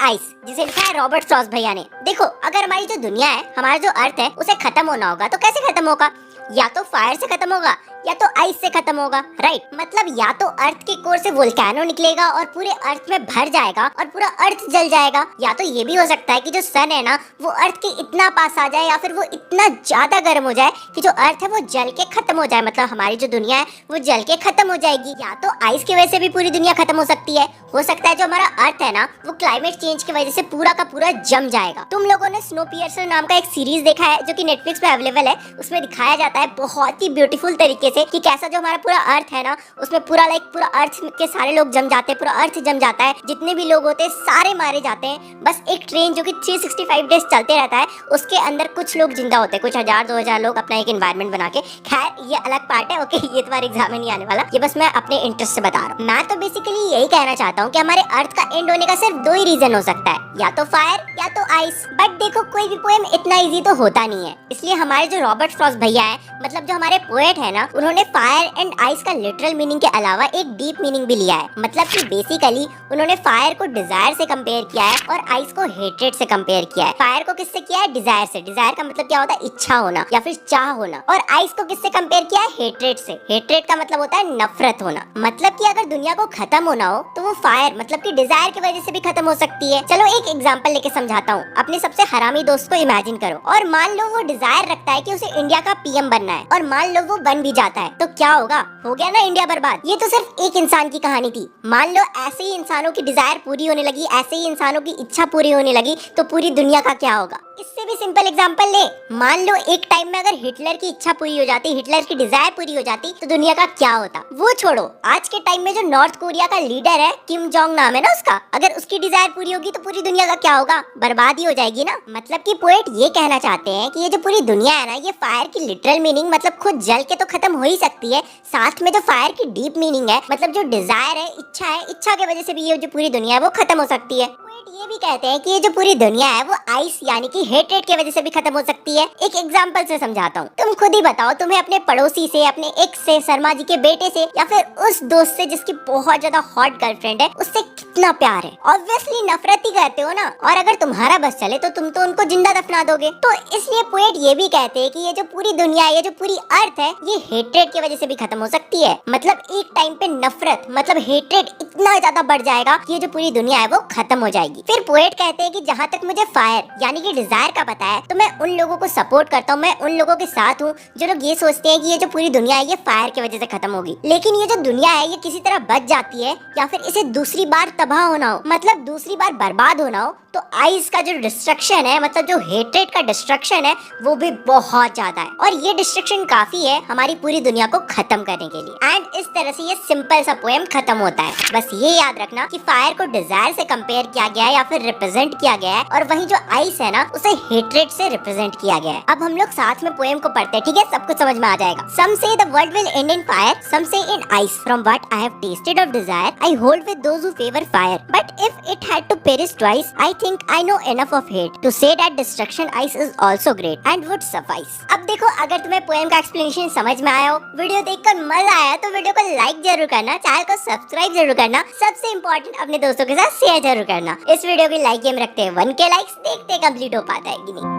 Ice, जिसे लिखा है रॉबर्ट फ्रॉस्ट भैया ने। देखो, अगर हमारी जो दुनिया है, हमारा जो अर्थ है, उसे खत्म होना होगा तो कैसे खत्म होगा? या तो फायर से खत्म होगा या तो आइस से खत्म होगा, राइट? मतलब या तो अर्थ के कोर से वोल्केनो निकलेगा और पूरे अर्थ में भर जाएगा और पूरा अर्थ जल जाएगा, या तो ये भी हो सकता है कि जो सन है ना वो अर्थ के इतना पास आ जाए या फिर वो इतना ज्यादा गर्म हो जाए कि जो अर्थ है वो जल के खत्म हो जाए, मतलब हमारी जो दुनिया है वो जल के खत्म हो जाएगी। या तो आइस की वजह से भी पूरी दुनिया खत्म हो सकती है। हो सकता है जो हमारा अर्थ है ना वो क्लाइमेट चेंज की वजह से पूरा का पूरा जम जाएगा। तुम लोगों ने स्नोपियर्सर नाम का एक सीरीज देखा है जो कि नेटफ्लिक्स पे अवेलेबल है। उसमें दिखाया जाता है बहुत ही ब्यूटीफुल तरीके से कि कैसा जो हमारा पूरा अर्थ है ना उसमें पूरा पूरा अर्थ के सारे लोग जम जाते हैं, पूरा अर्थ जम जाता है, जितने भी लोग होते हैं सारे मारे जाते हैं। बस एक ट्रेन जो कि 365 डेज चलते रहता है उसके अंदर कुछ लोग जिंदा होते हैं, कुछ 1000-2000 लोग अपना एक एनवायरनमेंट बना के। खैर ये अलग पार्ट है, ओके, ये तुम्हारे एग्जाम में नहीं आने वाला, ये बस मैं अपने इंटरेस्ट से बता रहा हूँ। मैं तो बेसिकली यही कहना चाहता हूँ कि हमारे अर्थ का एंड होने का सिर्फ दो ही रीजन हो सकता है, या तो फायर या तो आइस। बट देखो, कोई भी पोएम इतना इजी तो होता नहीं है, इसलिए हमारे जो रॉबर्ट फ्रॉस्ट भैया है, मतलब जो हमारे पोएट है ना, उन्होंने फायर एंड आइस का लिटरल मीनिंग के अलावा एक डीप मीनिंग भी लिया है। मतलब कि बेसिकली उन्होंने फायर को डिजायर से कंपेयर किया है और आइस को हेट्रेड से कंपेयर किया है। फायर को किससे किया है? डिजायर से। डिजायर का मतलब क्या होता है? इच्छा होना या फिर चाह होना। और आइस को किससे कंपेयर किया है? हेट्रेड से। हेट्रेड का मतलब होता है नफरत होना। मतलब कि अगर दुनिया को खत्म होना हो तो वो फायर मतलब कि डिजायर की वजह से भी खत्म हो सकती है। चलो एक एग्जांपल लेके समझाता हूँ। अपने सबसे हरामी दोस्त को इमेजिन करो और मान लो वो डिजायर रखता है कि उसे इंडिया का पीएम बनना है और मान लो वो बन भी जाता है, तो क्या होगा? हो गया ना इंडिया बर्बाद। ये तो सिर्फ एक इंसान की कहानी थी। मान लो ऐसे ही इंसानों की डिजायर पूरी होने लगी, ऐसे ही इंसानों की इच्छा पूरी होने लगी, तो पूरी दुनिया का क्या होगा? इससे भी सिंपल एग्जांपल ले, मान लो एक टाइम में अगर हिटलर की इच्छा पूरी हो जाती, हिटलर की डिजायर पूरी हो जाती, तो दुनिया का क्या होता? वो छोड़ो, आज के टाइम में जो नॉर्थ कोरिया का लीडर है, किम जोंग नाम है ना उसका, अगर उसकी डिजायर पूरी होगी तो पूरी दुनिया का क्या होगा? बर्बादी हो जाएगी ना। मतलब कि पोएट ये कहना चाहते हैं कि ये जो पूरी दुनिया है ना, ये फायर की लिटरल मीनिंग मतलब खुद जल के तो खत्म हो ही सकती है, साथ में जो फायर की डीप मीनिंग है, मतलब जो डिजायर है, इच्छा है, इच्छा की वजह से भी ये जो पूरी दुनिया है वो खत्म हो सकती है। ये भी कहते हैं कि ये जो पूरी दुनिया है वो आइस यानी कि हेट्रेड की वजह से भी खत्म हो सकती है। एक एग्जांपल से समझाता हूँ। तुम खुद ही बताओ, तुम्हें अपने पड़ोसी से, अपने एक्स से, शर्मा जी के बेटे से, या फिर उस दोस्त से जिसकी बहुत ज्यादा हॉट गर्लफ्रेंड है, उससे कितना प्यार है? ऑब्वियसली नफरत ही करते हो ना। और अगर तुम्हारा बस चले तो तुम तो उनको जिंदा दफना दोगे। तो इसलिए पोएट ये भी कहते हैं कि ये जो पूरी दुनिया है, ये जो पूरी अर्थ है, ये हेट्रेड की वजह से भी खत्म हो सकती है। मतलब एक टाइम पे नफरत मतलब हेट्रेड इतना ज्यादा बढ़ जाएगा कि ये जो पूरी दुनिया है वो खत्म हो जाएगी। फिर पोएट कहते हैं कि जहाँ तक मुझे फायर यानी कि डिजायर का पता है, तो मैं उन लोगों को सपोर्ट करता हूँ, मैं उन लोगों के साथ हूँ जो लोग ये सोचते हैं कि ये जो पूरी दुनिया है ये फायर की वजह से खत्म होगी। लेकिन ये जो दुनिया है ये किसी तरह बच जाती है या फिर इसे दूसरी बार तबाह होना हो, मतलब दूसरी बार बर्बाद होना हो, तो आइस का जो डिस्ट्रक्शन है, मतलब जो हेट्रेड का डिस्ट्रक्शन है, वो भी बहुत ज्यादा है। और ये डिस्ट्रक्शन काफी है हमारी पूरी दुनिया को खत्म करने के लिए। एंड इस तरह से ये सिंपल सा पोएम खत्म होता है। बस ये याद रखना कि फायर को डिजायर से कंपेयर किया गया है या फिर रिप्रेजेंट किया गया है, और वहीं जो आइस है ना उसे हेट्रेड से रिप्रेजेंट किया गया है। अब हम लोग साथ में पोएम को पढ़ते हैं, ठीक है? सब कुछ समझ में आ जाएगा। Some say the world will end in fire, some say in ice, from what I have tasted of desire I hold with those who favour fire, but if it had to perish twice I think I know enough of hate to say that destruction ice is also great and would suffice। अब देखो, अगर तुम्हें poem का explanation समझ में आया हो, video देखकर मजा आया, तो वीडियो को लाइक जरूर करना, चैनल को सब्सक्राइब जरूर करना, सबसे इम्पोर्टेंट अपने दोस्तों के साथ शेयर जरूर करना। इस वीडियो की लाइक गेम रखते हैं 1K लाइक्स, देखते कंप्लीट हो पाता है कि नहीं।